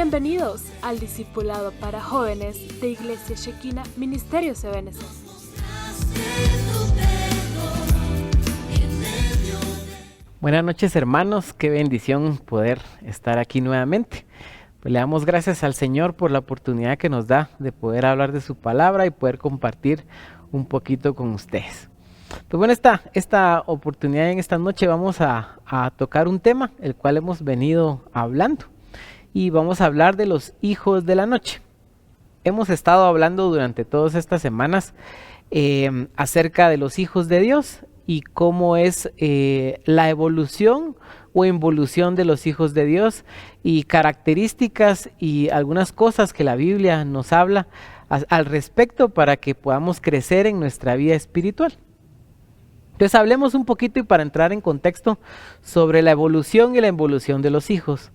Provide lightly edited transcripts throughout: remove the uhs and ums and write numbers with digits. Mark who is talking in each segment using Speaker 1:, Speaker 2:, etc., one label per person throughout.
Speaker 1: Bienvenidos al Discipulado para Jóvenes de Iglesia Shekinah Ministerios Ebenezer.
Speaker 2: Buenas noches, hermanos, qué bendición poder estar aquí nuevamente. Pues le damos gracias al Señor por la oportunidad que nos da de poder hablar de su palabra y poder compartir un poquito con ustedes. Pues bueno, esta oportunidad en esta noche vamos a tocar un tema el cual hemos venido hablando y vamos a hablar de los hijos de la noche. Hemos estado hablando durante todas estas semanas acerca de los hijos de Dios y cómo es la evolución o involución de los hijos de Dios y características y algunas cosas que la Biblia nos habla al respecto para que podamos crecer en nuestra vida espiritual. Entonces hablemos un poquito y para entrar en contexto sobre la evolución y la involución de los hijos.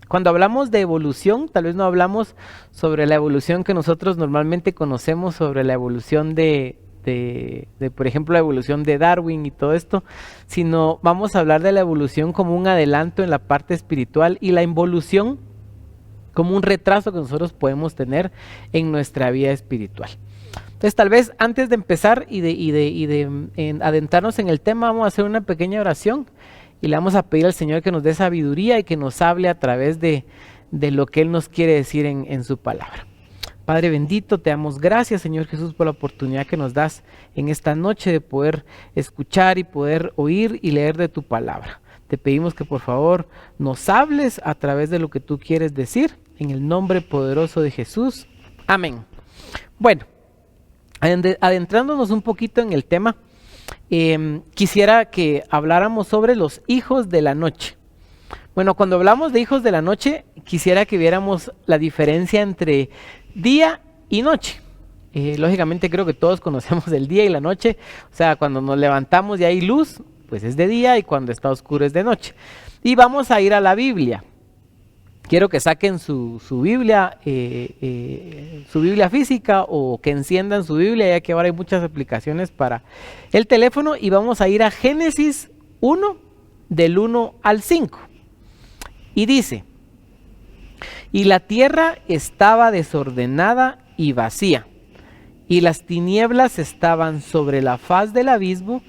Speaker 2: Cuando hablamos de evolución, tal vez no hablamos sobre la evolución que nosotros normalmente conocemos, sobre la evolución de por ejemplo, la evolución de Darwin y todo esto, sino vamos a hablar de la evolución como un adelanto en la parte espiritual y la involución como un retraso que nosotros podemos tener en nuestra vida espiritual. Entonces, tal vez antes de empezar y de adentrarnos en el tema, vamos a hacer una pequeña oración y le vamos a pedir al Señor que nos dé sabiduría y que nos hable a través de lo que Él nos quiere decir en su palabra. Padre bendito, te damos gracias, Señor Jesús, por la oportunidad que nos das en esta noche de poder escuchar y poder oír y leer de tu palabra. Te pedimos que por favor nos hables a través de lo que tú quieres decir, en el nombre poderoso de Jesús. Amén. Bueno, adentrándonos un poquito en el tema, quisiera que habláramos sobre los hijos de la noche. Bueno, cuando hablamos de hijos de la noche, quisiera que viéramos la diferencia entre día y noche. Lógicamente creo que todos conocemos el día y la noche. O sea, cuando nos levantamos y hay luz, pues es de día, y cuando está oscuro es de noche. Y vamos a ir a la Biblia. Quiero que saquen su Biblia física o que enciendan su Biblia, ya que ahora hay muchas aplicaciones para el teléfono. Y vamos a ir a Génesis 1, del 1 al 5. Y dice: y la tierra estaba desordenada y vacía, y las tinieblas estaban sobre la faz del abismo,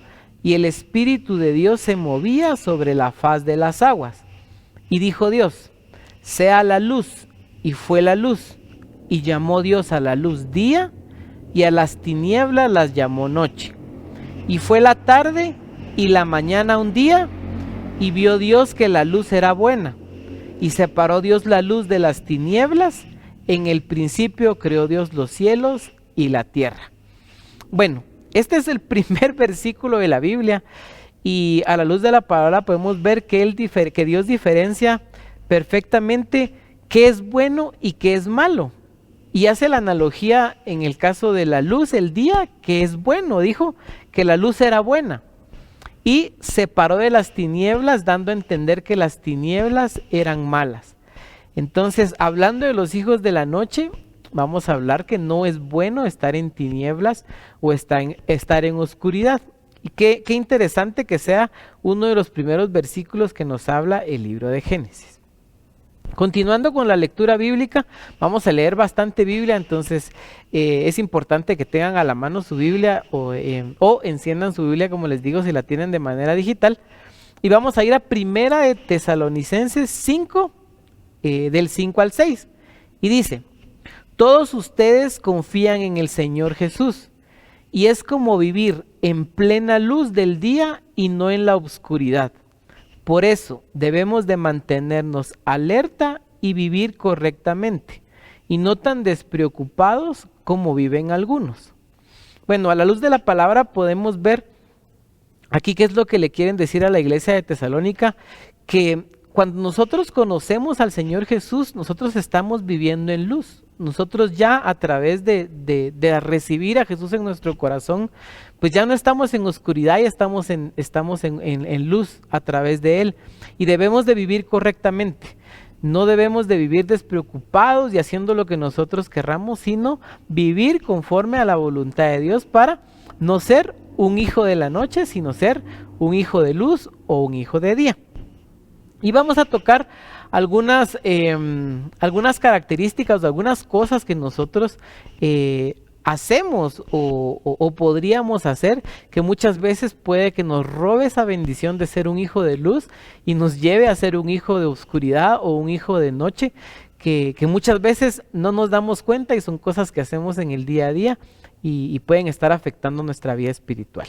Speaker 2: y el Espíritu de Dios se movía sobre la faz de las aguas. Y dijo Dios: sea la luz, y fue la luz. Y llamó Dios a la luz día, y a las tinieblas las llamó noche. Y fue la tarde y la mañana un día, y vio Dios que la luz era buena. Y separó Dios la luz de las tinieblas. En el principio creó Dios los cielos y la tierra. Bueno, este es el primer versículo de la Biblia, y a la luz de la palabra podemos ver que Dios diferencia perfectamente qué es bueno y qué es malo. Y hace la analogía en el caso de la luz, el día, que es bueno. Dijo que la luz era buena. Y separó de las tinieblas, dando a entender que las tinieblas eran malas. Entonces, hablando de los hijos de la noche, vamos a hablar que no es bueno estar en tinieblas o estar en oscuridad. Y qué interesante que sea uno de los primeros versículos que nos habla el libro de Génesis. Continuando con la lectura bíblica, vamos a leer bastante Biblia, entonces es importante que tengan a la mano su Biblia o enciendan su Biblia, como les digo, si la tienen de manera digital. Y vamos a ir a Primera de Tesalonicenses 5, del 5 al 6. Y dice: todos ustedes confían en el Señor Jesús, y es como vivir en plena luz del día y no en la oscuridad. Por eso debemos de mantenernos alerta y vivir correctamente, y no tan despreocupados como viven algunos. Bueno, a la luz de la palabra podemos ver aquí qué es lo que le quieren decir a la iglesia de Tesalónica, que cuando nosotros conocemos al Señor Jesús, nosotros estamos viviendo en luz. Nosotros ya a través de recibir a Jesús en nuestro corazón, pues ya no estamos en oscuridad y estamos en luz a través de Él. Y debemos de vivir correctamente. No debemos de vivir despreocupados y haciendo lo que nosotros querramos, sino vivir conforme a la voluntad de Dios para no ser un hijo de la noche, sino ser un hijo de luz o un hijo de día. Y vamos a tocar algunas características o algunas cosas que nosotros hacemos o podríamos hacer, que muchas veces puede que nos robe esa bendición de ser un hijo de luz y nos lleve a ser un hijo de oscuridad o un hijo de noche, que muchas veces no nos damos cuenta y son cosas que hacemos en el día a día y pueden estar afectando nuestra vida espiritual.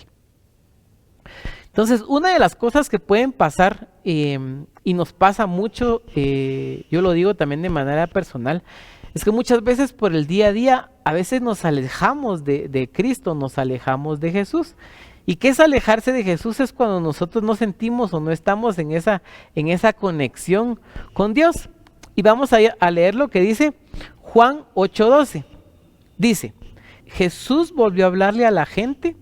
Speaker 2: Entonces, una de las cosas que pueden pasar y nos pasa mucho, yo lo digo también de manera personal, es que muchas veces por el día a día, a veces nos alejamos de Cristo, nos alejamos de Jesús. ¿Y qué es alejarse de Jesús? Es cuando nosotros no sentimos o no estamos en esa conexión con Dios. Y vamos a leer lo que dice Juan 8:12. Dice, Jesús volvió a hablarle a la gente: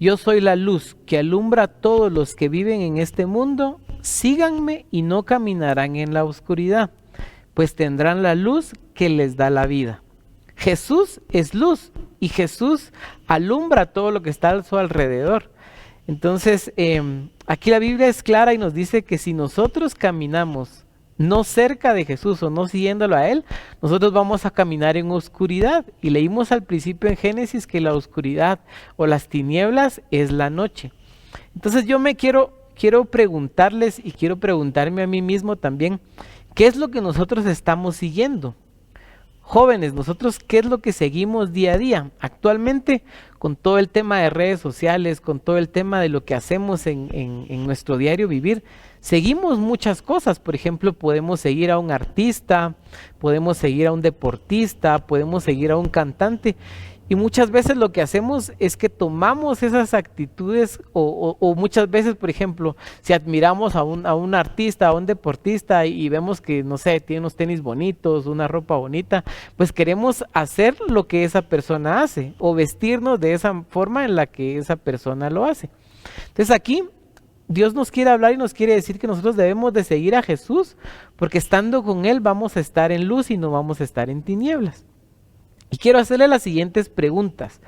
Speaker 2: yo soy la luz que alumbra a todos los que viven en este mundo. Síganme y no caminarán en la oscuridad, pues tendrán la luz que les da la vida. Jesús es luz y Jesús alumbra todo lo que está a su alrededor. Entonces, aquí la Biblia es clara y nos dice que si nosotros caminamos no cerca de Jesús o no siguiéndolo a Él, nosotros vamos a caminar en oscuridad. Y leímos al principio en Génesis que la oscuridad o las tinieblas es la noche. Entonces yo me quiero preguntarles y quiero preguntarme a mí mismo también, ¿qué es lo que nosotros estamos siguiendo? Jóvenes, nosotros, ¿qué es lo que seguimos día a día? Actualmente, con todo el tema de redes sociales, con todo el tema de lo que hacemos en nuestro diario vivir, seguimos muchas cosas. Por ejemplo, podemos seguir a un artista, podemos seguir a un deportista, podemos seguir a un cantante. Y muchas veces lo que hacemos es que tomamos esas actitudes o muchas veces, por ejemplo, si admiramos a un artista, a un deportista y vemos que, no sé, tiene unos tenis bonitos, una ropa bonita, pues queremos hacer lo que esa persona hace o vestirnos de esa forma en la que esa persona lo hace. Entonces aquí Dios nos quiere hablar y nos quiere decir que nosotros debemos de seguir a Jesús, porque estando con Él vamos a estar en luz y no vamos a estar en tinieblas. Y quiero hacerle las siguientes preguntas.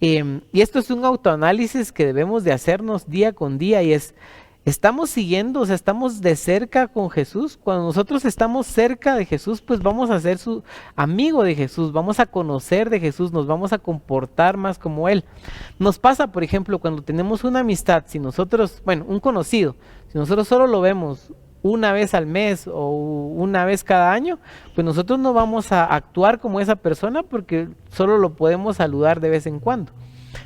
Speaker 2: Y esto es un autoanálisis que debemos de hacernos día con día y es, ¿estamos siguiendo, o sea, estamos de cerca con Jesús? Cuando nosotros estamos cerca de Jesús, pues vamos a ser su amigo de Jesús, vamos a conocer de Jesús, nos vamos a comportar más como Él. Nos pasa, por ejemplo, cuando tenemos una amistad, si nosotros, bueno, un conocido, si nosotros solo lo vemos una vez al mes o una vez cada año, pues nosotros no vamos a actuar como esa persona porque solo lo podemos saludar de vez en cuando.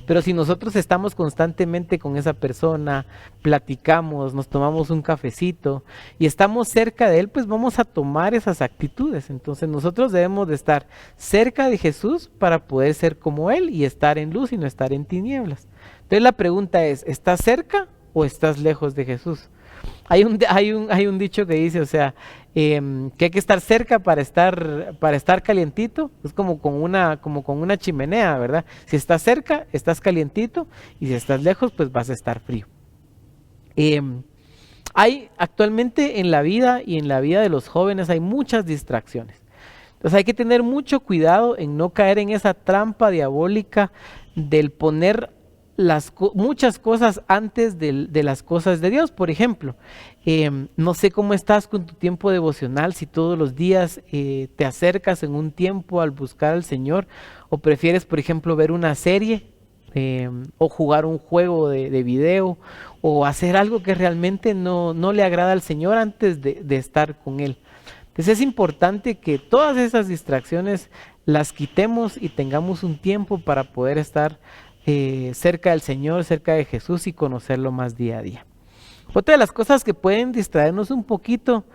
Speaker 2: Pero si nosotros estamos constantemente con esa persona, platicamos, nos tomamos un cafecito y estamos cerca de Él, pues vamos a tomar esas actitudes. Entonces nosotros debemos de estar cerca de Jesús para poder ser como Él y estar en luz y no estar en tinieblas. Entonces la pregunta es, ¿estás cerca o estás lejos de Jesús? Hay un dicho que dice, o sea, que hay que estar cerca para estar calientito. Es como con una chimenea, ¿verdad? Si estás cerca, estás calientito, y si estás lejos, pues vas a estar frío. Hay actualmente en la vida y en la vida de los jóvenes hay muchas distracciones. Entonces hay que tener mucho cuidado en no caer en esa trampa diabólica del poner muchas cosas antes de las cosas de Dios. Por ejemplo, no sé cómo estás con tu tiempo devocional, si todos los días te acercas en un tiempo al buscar al Señor, o prefieres, por ejemplo, ver una serie o jugar un juego de video o hacer algo que realmente no le agrada al Señor antes de estar con Él. Entonces es importante que todas esas distracciones las quitemos y tengamos un tiempo para poder estar cerca del Señor, cerca de Jesús y conocerlo más día a día. Otra de las cosas que pueden distraernos un poquito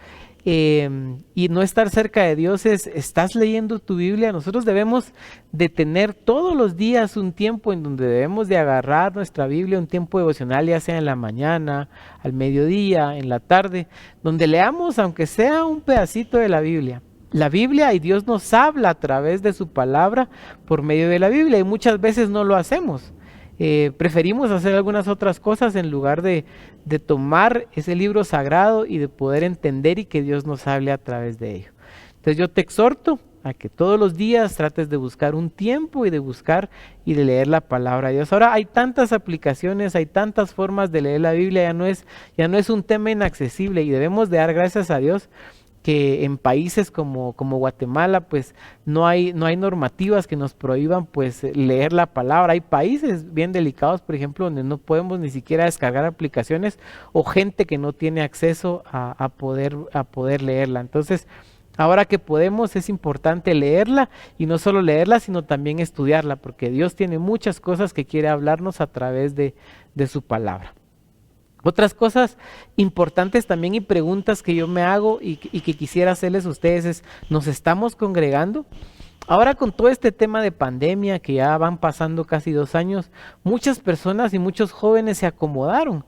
Speaker 2: y no estar cerca de Dios es, ¿estás leyendo tu Biblia? Nosotros debemos de tener todos los días un tiempo en donde debemos de agarrar nuestra Biblia, un tiempo devocional, ya sea en la mañana, al mediodía, en la tarde, donde leamos aunque sea un pedacito de la Biblia. La Biblia y Dios nos habla a través de su palabra por medio de la Biblia y muchas veces no lo hacemos. Preferimos hacer algunas otras cosas en lugar de tomar ese libro sagrado y de poder entender y que Dios nos hable a través de ello. Entonces yo te exhorto a que todos los días trates de buscar un tiempo y de buscar y de leer la palabra de Dios. Ahora hay tantas aplicaciones, hay tantas formas de leer la Biblia, ya no es un tema inaccesible y debemos de dar gracias a Dios que en países como Guatemala pues no hay normativas que nos prohíban pues leer la palabra. Hay países bien delicados, por ejemplo, donde no podemos ni siquiera descargar aplicaciones o gente que no tiene acceso a poder leerla. Entonces, ahora que podemos, es importante leerla, y no solo leerla, sino también estudiarla, porque Dios tiene muchas cosas que quiere hablarnos a través de su palabra. Otras cosas importantes también y preguntas que yo me hago y que quisiera hacerles a ustedes es: ¿nos estamos congregando? Ahora, con todo este tema de pandemia, que ya van pasando casi 2 años, muchas personas y muchos jóvenes se acomodaron.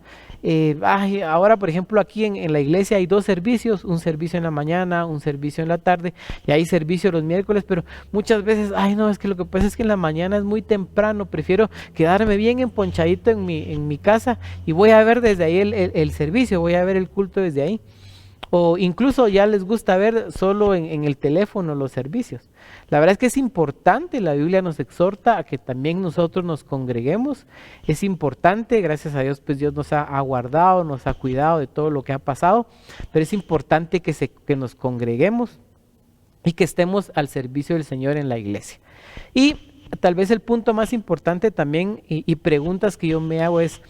Speaker 2: Ahora, por ejemplo, aquí en la iglesia hay 2 servicios: un servicio en la mañana, un servicio en la tarde, y hay servicio los miércoles, pero muchas veces, no, es que lo que pasa es que en la mañana es muy temprano, prefiero quedarme bien emponchadito en mi casa y voy a ver desde ahí el servicio, voy a ver el culto desde ahí. O incluso ya les gusta ver solo en el teléfono los servicios. La verdad es que es importante, la Biblia nos exhorta a que también nosotros nos congreguemos. Es importante, gracias a Dios, pues Dios nos ha guardado, nos ha cuidado de todo lo que ha pasado, pero es importante que nos congreguemos y que estemos al servicio del Señor en la iglesia. Y tal vez el punto más importante también, y preguntas que yo me hago es: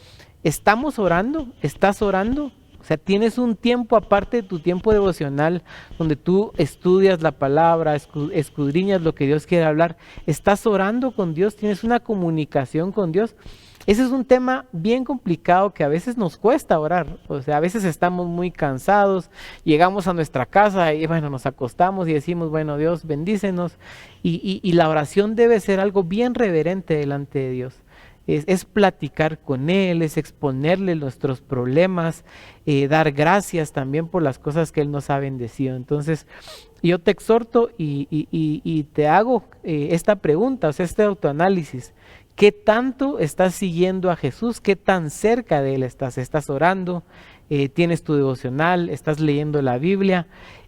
Speaker 2: ¿estamos orando? ¿Estás orando? O sea, tienes un tiempo aparte de tu tiempo devocional donde tú estudias la palabra, escudriñas lo que Dios quiere hablar. ¿Estás orando con Dios? ¿Tienes una comunicación con Dios? Ese es un tema bien complicado que a veces nos cuesta orar. O sea, a veces estamos muy cansados, llegamos a nuestra casa y bueno, nos acostamos y decimos: bueno, Dios, bendícenos. Y la oración debe ser algo bien reverente delante de Dios. Es platicar con Él, es exponerle nuestros problemas, dar gracias también por las cosas que Él nos ha bendecido. Entonces, yo te exhorto y te hago esta pregunta, o sea, este autoanálisis: ¿qué tanto estás siguiendo a Jesús? ¿Qué tan cerca de Él estás? ¿Estás orando? ¿Tienes tu devocional? ¿Estás leyendo la Biblia?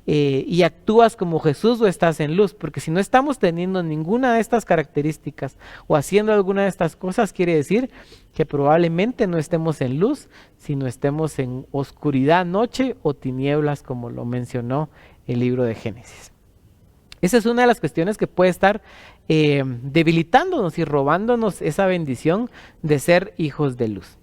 Speaker 2: ¿Y actúas como Jesús o estás en luz? Porque si no estamos teniendo ninguna de estas características o haciendo alguna de estas cosas, quiere decir que probablemente no estemos en luz, sino estemos en oscuridad, noche o tinieblas, como lo mencionó el libro de Génesis. Esa es una de las cuestiones que puede estar debilitándonos y robándonos esa bendición de ser hijos de luz.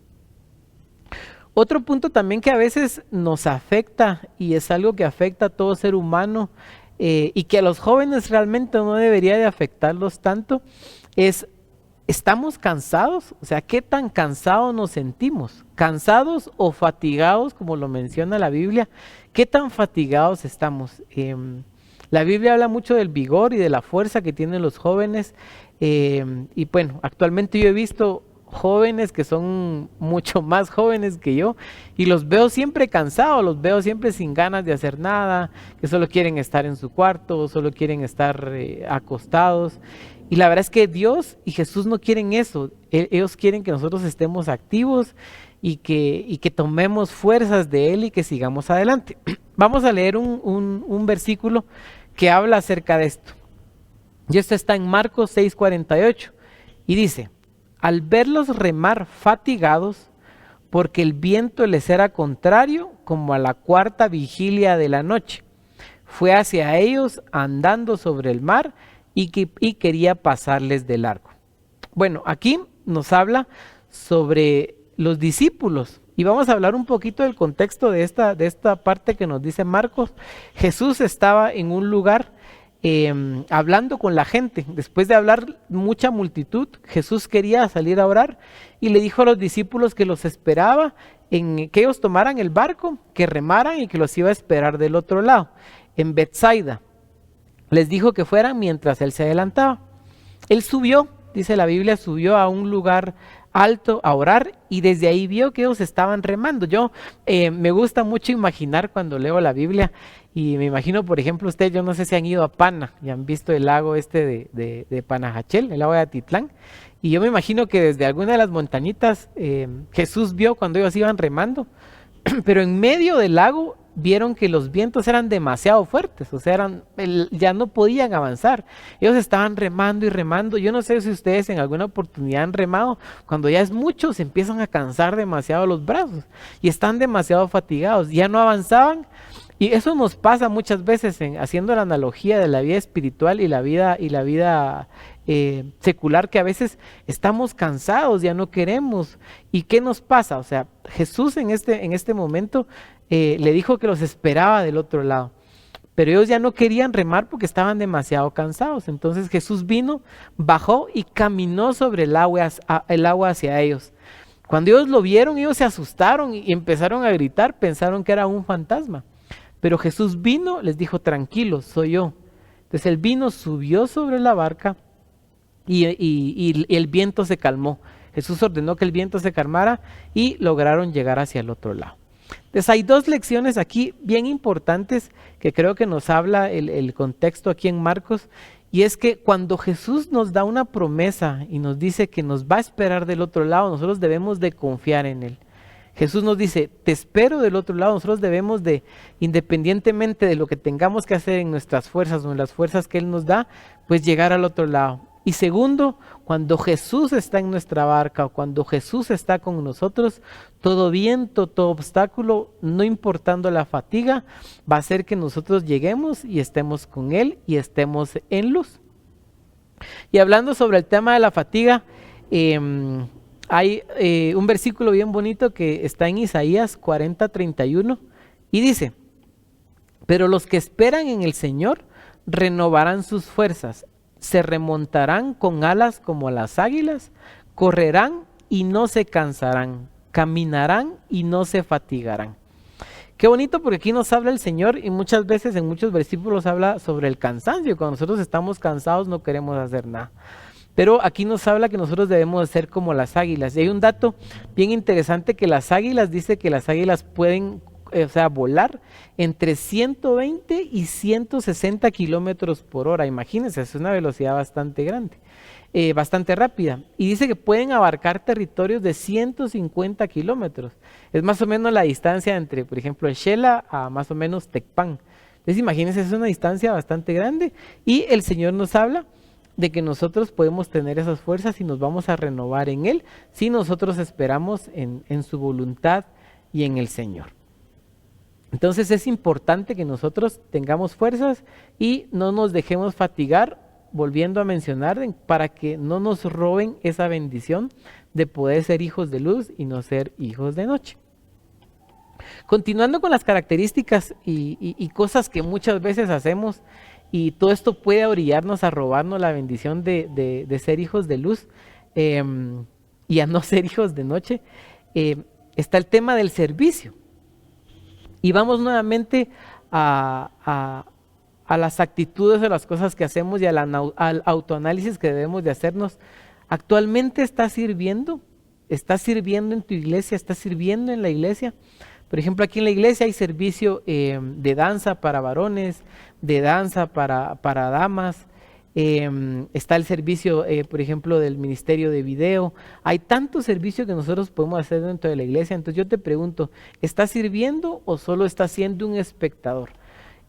Speaker 2: Otro punto también que a veces nos afecta, y es algo que afecta a todo ser humano, y que a los jóvenes realmente no debería de afectarlos tanto, es: ¿estamos cansados? O sea, ¿qué tan cansados nos sentimos? ¿Cansados o fatigados, como lo menciona la Biblia? ¿Qué tan fatigados estamos? La Biblia habla mucho del vigor y de la fuerza que tienen los jóvenes, y bueno, actualmente yo he visto jóvenes que son mucho más jóvenes que yo y los veo siempre cansados, los veo siempre sin ganas de hacer nada, que solo quieren estar en su cuarto, solo quieren estar acostados. Y la verdad es que Dios y Jesús no quieren eso. Ellos quieren que nosotros estemos activos y que tomemos fuerzas de Él y que sigamos adelante. Vamos a leer un versículo que habla acerca de esto. Y esto está en Marcos 6:48 y dice: al verlos remar fatigados, porque el viento les era contrario, como a la 4ª vigilia de la noche, fue hacia ellos andando sobre el mar y quería pasarles de largo. Bueno, aquí nos habla sobre los discípulos y vamos a hablar un poquito del contexto de esta parte que nos dice Marcos. Jesús estaba en un lugar hablando con la gente. Después de hablar mucha multitud, Jesús quería salir a orar y le dijo a los discípulos que los esperaba, que ellos tomaran el barco, que remaran y que los iba a esperar del otro lado, en Betsaida. Les dijo que fueran mientras él se adelantaba. Él subió, dice la Biblia, subió a un lugar alto a orar y desde ahí vio que ellos estaban remando. Yo me gusta mucho imaginar cuando leo la Biblia y me imagino, por ejemplo, ustedes, yo no sé si han ido a Pana y han visto el lago de Panajachel, el lago de Atitlán, y yo me imagino que desde alguna de las montañitas Jesús vio cuando ellos iban remando, pero en medio del lago vieron que los vientos eran demasiado fuertes, o sea, ya no podían avanzar. Ellos estaban remando y remando. Yo no sé si ustedes en alguna oportunidad han remado, cuando ya es mucho se empiezan a cansar demasiado los brazos y están demasiado fatigados, ya no avanzaban. Y eso nos pasa muchas veces haciendo la analogía de la vida espiritual y la vida secular, que a veces estamos cansados, ya no queremos. ¿Y qué nos pasa? O sea, Jesús en este momento le dijo que los esperaba del otro lado, pero ellos ya no querían remar porque estaban demasiado cansados. Entonces Jesús vino, bajó y caminó sobre el agua hacia ellos. Cuando ellos lo vieron, ellos se asustaron y empezaron a gritar, pensaron que era un fantasma. Pero Jesús vino, les dijo, tranquilos, soy yo. Entonces él vino, subió sobre la barca y el viento se calmó. Jesús ordenó que el viento se calmara y lograron llegar hacia el otro lado. Entonces hay dos lecciones aquí bien importantes que creo que nos habla el contexto aquí en Marcos, y es que cuando Jesús nos da una promesa y nos dice que nos va a esperar del otro lado, nosotros debemos de confiar en Él. Jesús nos dice, te espero del otro lado. Nosotros debemos de, independientemente de lo que tengamos que hacer en nuestras fuerzas o en las fuerzas que Él nos da, pues llegar al otro lado. Y segundo, cuando Jesús está en nuestra barca o cuando Jesús está con nosotros, todo viento, todo obstáculo, no importando la fatiga, va a hacer que nosotros lleguemos y estemos con Él y estemos en luz. Y hablando sobre el tema de la fatiga, hay un versículo bien bonito que está en Isaías 40:31 y dice, pero los que esperan en el Señor renovarán sus fuerzas, se remontarán con alas como las águilas, correrán y no se cansarán, caminarán y no se fatigarán. Qué bonito, porque aquí nos habla el Señor y muchas veces en muchos versículos habla sobre el cansancio. Cuando nosotros estamos cansados no queremos hacer nada. Pero aquí nos habla que nosotros debemos ser como las águilas. Y hay un dato bien interesante que las águilas, dice que las águilas pueden volar entre 120 y 160 kilómetros por hora. Imagínense, es una velocidad bastante grande, bastante rápida. Y dice que pueden abarcar territorios de 150 kilómetros. Es más o menos la distancia entre, por ejemplo, Xela a más o menos Tecpan. Entonces imagínense, es una distancia bastante grande. Y el Señor nos habla de que nosotros podemos tener esas fuerzas y nos vamos a renovar en Él si nosotros esperamos en su voluntad y en el Señor. Entonces es importante que nosotros tengamos fuerzas y no nos dejemos fatigar, volviendo a mencionar, para que no nos roben esa bendición de poder ser hijos de luz y no ser hijos de noche. Continuando con las características y cosas que muchas veces hacemos, y todo esto puede orillarnos a robarnos la bendición de ser hijos de luz y a no ser hijos de noche, está el tema del servicio. Y vamos nuevamente a las actitudes o las cosas que hacemos y al autoanálisis que debemos de hacernos. ¿Actualmente estás sirviendo? ¿Estás sirviendo en tu iglesia? ¿Estás sirviendo en la iglesia? Por ejemplo, aquí en la iglesia hay servicio de danza para varones, de danza para damas. Está el servicio, por ejemplo, del ministerio de video. Hay tanto servicio que nosotros podemos hacer dentro de la iglesia. Entonces yo te pregunto, ¿estás sirviendo o solo estás siendo un espectador?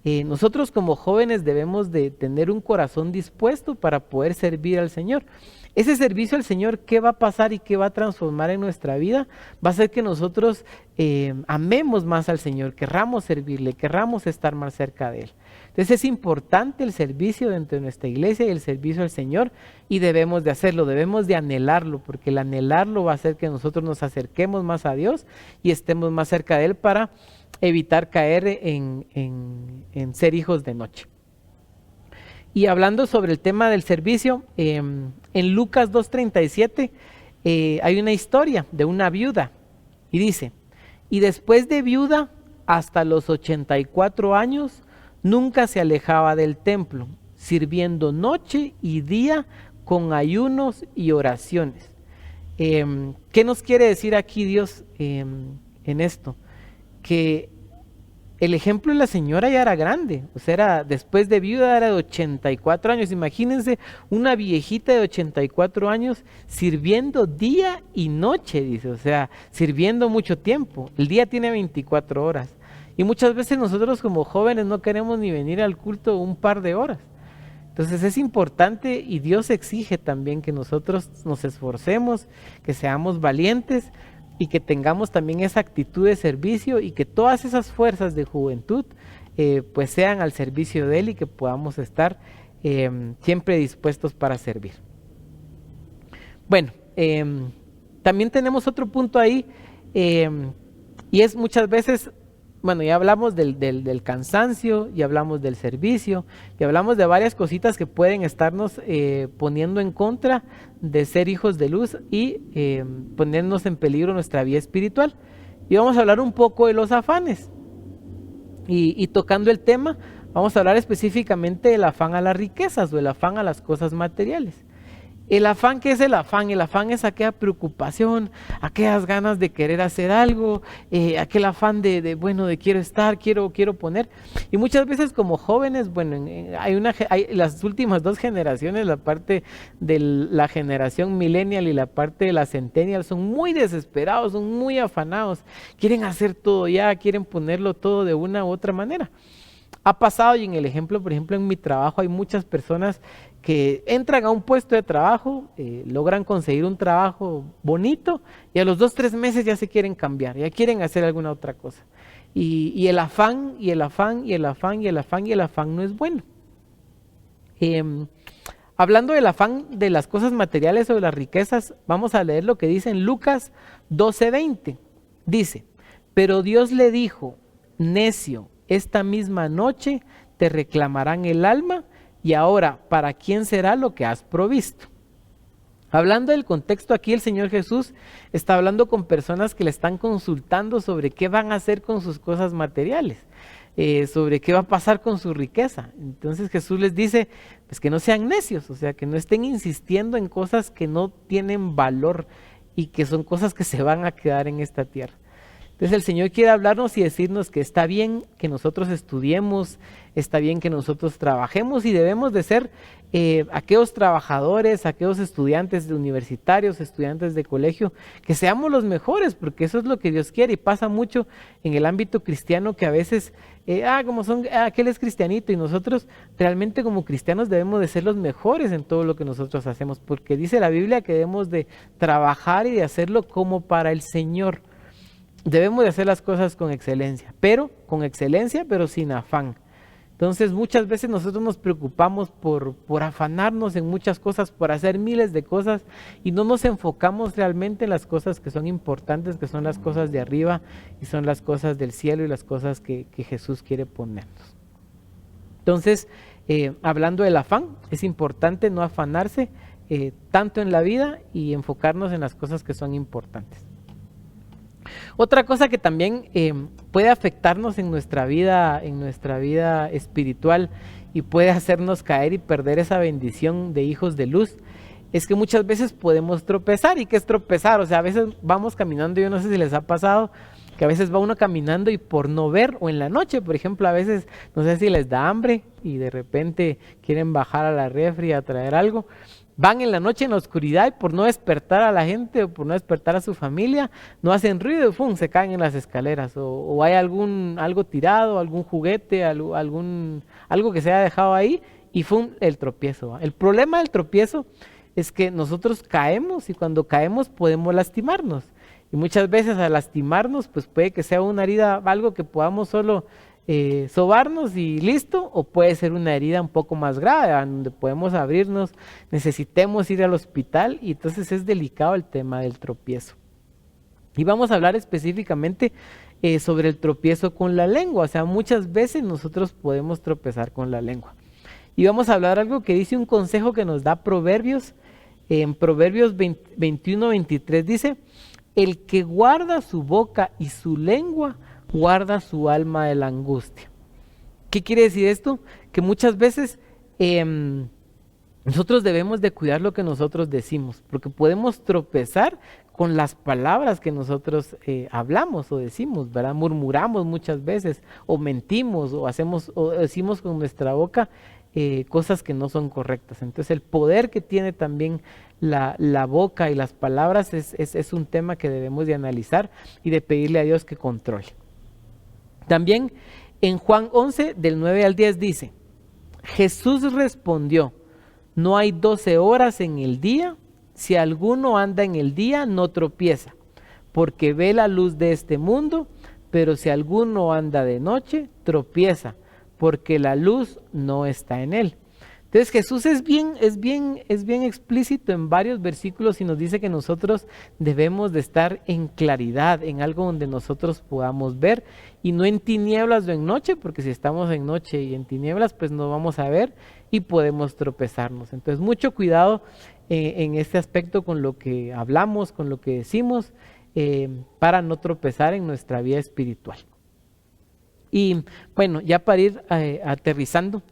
Speaker 2: Nosotros como jóvenes debemos de tener un corazón dispuesto para poder servir al Señor. Ese servicio al Señor, ¿qué va a pasar y qué va a transformar en nuestra vida? Va a hacer que nosotros amemos más al Señor, querramos servirle, querramos estar más cerca de Él. Entonces es importante el servicio dentro de nuestra iglesia y el servicio al Señor, y debemos de hacerlo, debemos de anhelarlo, porque el anhelarlo va a hacer que nosotros nos acerquemos más a Dios y estemos más cerca de Él para evitar caer en ser hijos de noche. Y hablando sobre el tema del servicio, en Lucas 2:37 hay una historia de una viuda y dice, y después de viuda hasta los 84 años nunca se alejaba del templo, sirviendo noche y día con ayunos y oraciones. ¿Qué nos quiere decir aquí Dios en esto? Que el ejemplo de la señora ya era grande, o sea, después de viuda era de 84 años. Imagínense una viejita de 84 años sirviendo día y noche, dice, o sea, sirviendo mucho tiempo. El día tiene 24 horas. Y muchas veces nosotros como jóvenes no queremos ni venir al culto un par de horas. Entonces es importante y Dios exige también que nosotros nos esforcemos, que seamos valientes y que tengamos también esa actitud de servicio y que todas esas fuerzas de juventud pues sean al servicio de Él y que podamos estar siempre dispuestos para servir. Bueno, también tenemos otro punto ahí y es muchas veces, bueno, ya hablamos del cansancio, ya hablamos del servicio, ya hablamos de varias cositas que pueden estarnos poniendo en contra de ser hijos de luz y ponernos en peligro nuestra vida espiritual. Y vamos a hablar un poco de los afanes. Y tocando el tema, vamos a hablar específicamente del afán a las riquezas o el afán a las cosas materiales. El afán, ¿qué es el afán? El afán es aquella preocupación, aquellas ganas de querer hacer algo, aquel afán de quiero estar, quiero poner. Y muchas veces como jóvenes, hay las últimas dos generaciones, la parte de la generación millennial y la parte de la centennial, son muy desesperados, son muy afanados, quieren hacer todo ya, quieren ponerlo todo de una u otra manera. Ha pasado, y en el ejemplo, por ejemplo, en mi trabajo hay muchas personas que entran a un puesto de trabajo, logran conseguir un trabajo bonito y a los 2-3 meses ya se quieren cambiar, ya quieren hacer alguna otra cosa. Y el afán no es bueno. Hablando del afán de las cosas materiales o de las riquezas, vamos a leer lo que dice en Lucas 12:20. Dice, pero Dios le dijo, necio, esta misma noche te reclamarán el alma, y ahora, ¿para quién será lo que has provisto? Hablando del contexto aquí, el Señor Jesús está hablando con personas que le están consultando sobre qué van a hacer con sus cosas materiales, sobre qué va a pasar con su riqueza. Entonces Jesús les dice, pues que no sean necios, o sea, que no estén insistiendo en cosas que no tienen valor y que son cosas que se van a quedar en esta tierra. Entonces el Señor quiere hablarnos y decirnos que está bien que nosotros estudiemos, está bien que nosotros trabajemos y debemos de ser aquellos trabajadores, aquellos estudiantes universitarios, estudiantes de colegio, que seamos los mejores, porque eso es lo que Dios quiere. Y pasa mucho en el ámbito cristiano que a veces, aquel es cristianito, y nosotros realmente como cristianos debemos de ser los mejores en todo lo que nosotros hacemos, porque dice la Biblia que debemos de trabajar y de hacerlo como para el Señor. Debemos de hacer las cosas con excelencia, pero sin afán. Entonces muchas veces nosotros nos preocupamos por afanarnos en muchas cosas, por hacer miles de cosas y no nos enfocamos realmente en las cosas que son importantes, que son las cosas de arriba y son las cosas del cielo y las cosas que Jesús quiere ponernos. Entonces, hablando del afán, es importante no afanarse tanto en la vida y enfocarnos en las cosas que son importantes. Otra cosa que también puede afectarnos en nuestra vida espiritual y puede hacernos caer y perder esa bendición de hijos de luz, es que muchas veces podemos tropezar. ¿Y qué es tropezar? O sea, a veces vamos caminando, yo no sé si les ha pasado, que a veces va uno caminando y por no ver, o en la noche, por ejemplo, a veces, no sé si les da hambre y de repente quieren bajar a la refri a traer algo. Van en la noche en la oscuridad y por no despertar a la gente o por no despertar a su familia, no hacen ruido y se caen en las escaleras. O hay algo tirado, algún juguete, algo que se haya dejado ahí y el tropiezo, ¿va? El problema del tropiezo es que nosotros caemos y cuando caemos podemos lastimarnos. Y muchas veces al lastimarnos, pues puede que sea una herida, algo que podamos solo sobarnos y listo, o puede ser una herida un poco más grave, donde podemos abrirnos, necesitemos ir al hospital y entonces es delicado el tema del tropiezo. Y vamos a hablar específicamente sobre el tropiezo con la lengua, o sea, muchas veces nosotros podemos tropezar con la lengua. Y vamos a hablar algo que dice un consejo que nos da Proverbios, en Proverbios 21-23 dice, el que guarda su boca y su lengua, guarda su alma de la angustia. ¿Qué quiere decir esto? Que muchas veces nosotros debemos de cuidar lo que nosotros decimos, porque podemos tropezar con las palabras que nosotros hablamos o decimos, ¿verdad? Murmuramos muchas veces, o mentimos, o decimos con nuestra boca cosas que no son correctas. Entonces el poder que tiene también la boca y las palabras es un tema que debemos de analizar y de pedirle a Dios que controle. También en Juan 11, del 9 al 10 dice, Jesús respondió, no hay 12 horas en el día, si alguno anda en el día no tropieza, porque ve la luz de este mundo, pero si alguno anda de noche, tropieza, porque la luz no está en él. Entonces Jesús es bien explícito en varios versículos y nos dice que nosotros debemos de estar en claridad, en algo donde nosotros podamos ver y no en tinieblas o en noche, porque si estamos en noche y en tinieblas, pues no vamos a ver y podemos tropezarnos. Entonces mucho cuidado en este aspecto con lo que hablamos, con lo que decimos, para no tropezar en nuestra vida espiritual. Y bueno, ya para ir aterrizando,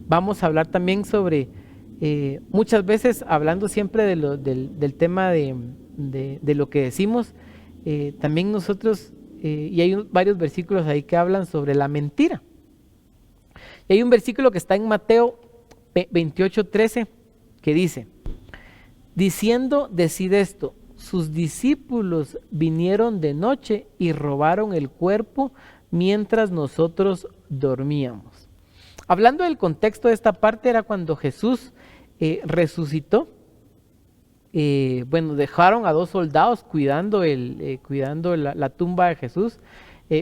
Speaker 2: vamos a hablar también sobre, muchas veces hablando siempre del tema de lo que decimos, también nosotros, y hay varios versículos ahí que hablan sobre la mentira. Y hay un versículo que está en Mateo 28:13 que dice, diciendo, decid esto, sus discípulos vinieron de noche y robaron el cuerpo mientras nosotros dormíamos. Hablando del contexto de esta parte, era cuando Jesús resucitó. Dejaron a 2 soldados cuidando la tumba de Jesús.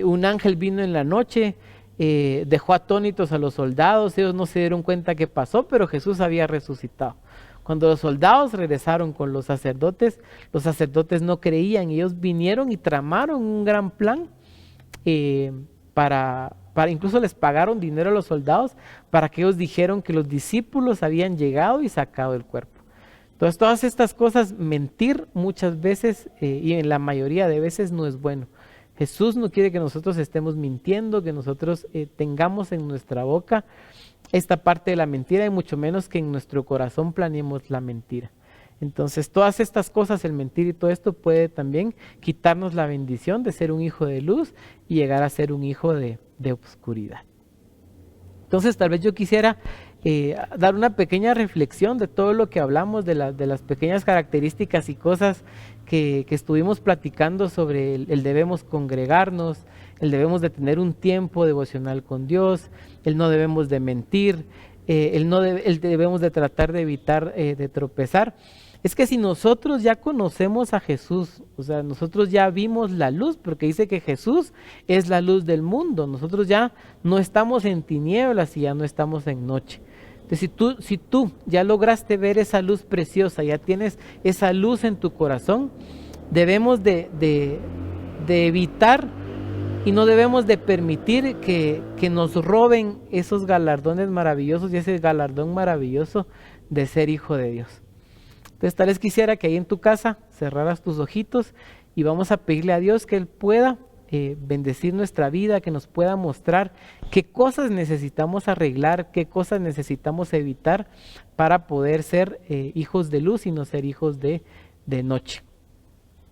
Speaker 2: Un ángel vino en la noche, dejó atónitos a los soldados. Ellos no se dieron cuenta qué pasó, pero Jesús había resucitado. Cuando los soldados regresaron con los sacerdotes no creían. Ellos vinieron y tramaron un gran plan para incluso les pagaron dinero a los soldados para que ellos dijeron que los discípulos habían llegado y sacado el cuerpo. Entonces todas estas cosas, mentir muchas veces y en la mayoría de veces no es bueno. Jesús no quiere que nosotros estemos mintiendo, que nosotros tengamos en nuestra boca esta parte de la mentira y mucho menos que en nuestro corazón planeemos la mentira. Entonces todas estas cosas, el mentir y todo esto puede también quitarnos la bendición de ser un hijo de luz y llegar a ser un hijo de oscuridad. Entonces tal vez yo quisiera dar una pequeña reflexión de todo lo que hablamos, de las pequeñas características y cosas que estuvimos platicando sobre el debemos congregarnos, el debemos de tener un tiempo devocional con Dios, el no debemos de mentir, el debemos de tratar de evitar de tropezar. Es que si nosotros ya conocemos a Jesús, o sea, nosotros ya vimos la luz, porque dice que Jesús es la luz del mundo, nosotros ya no estamos en tinieblas y ya no estamos en noche. Entonces, si tú ya lograste ver esa luz preciosa, ya tienes esa luz en tu corazón, debemos de evitar y no debemos de permitir que nos roben esos galardones maravillosos y ese galardón maravilloso de ser hijo de Dios. Entonces tal vez quisiera que ahí en tu casa cerraras tus ojitos y vamos a pedirle a Dios que Él pueda bendecir nuestra vida, que nos pueda mostrar qué cosas necesitamos arreglar, qué cosas necesitamos evitar para poder ser hijos de luz y no ser hijos de noche.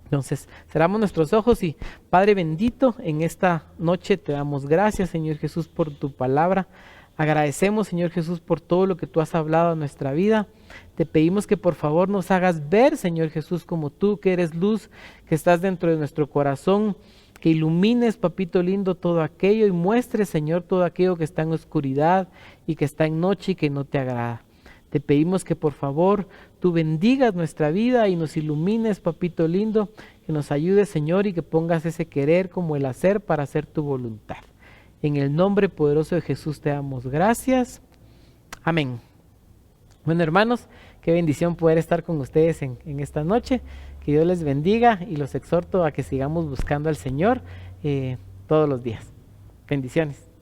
Speaker 2: Entonces, cerramos nuestros ojos y Padre bendito, en esta noche te damos gracias, Señor Jesús, por tu palabra. Agradecemos, Señor Jesús, por todo lo que tú has hablado en nuestra vida. Te pedimos que por favor nos hagas ver, Señor Jesús, como tú que eres luz, que estás dentro de nuestro corazón, que ilumines, papito lindo, todo aquello y muestres, Señor, todo aquello que está en oscuridad y que está en noche y que no te agrada. Te pedimos que por favor tú bendigas nuestra vida y nos ilumines, papito lindo, que nos ayudes, Señor, y que pongas ese querer como el hacer para hacer tu voluntad. En el nombre poderoso de Jesús te damos gracias. Amén. Bueno, hermanos, qué bendición poder estar con ustedes en esta noche. Que Dios les bendiga y los exhorto a que sigamos buscando al Señor todos los días. Bendiciones.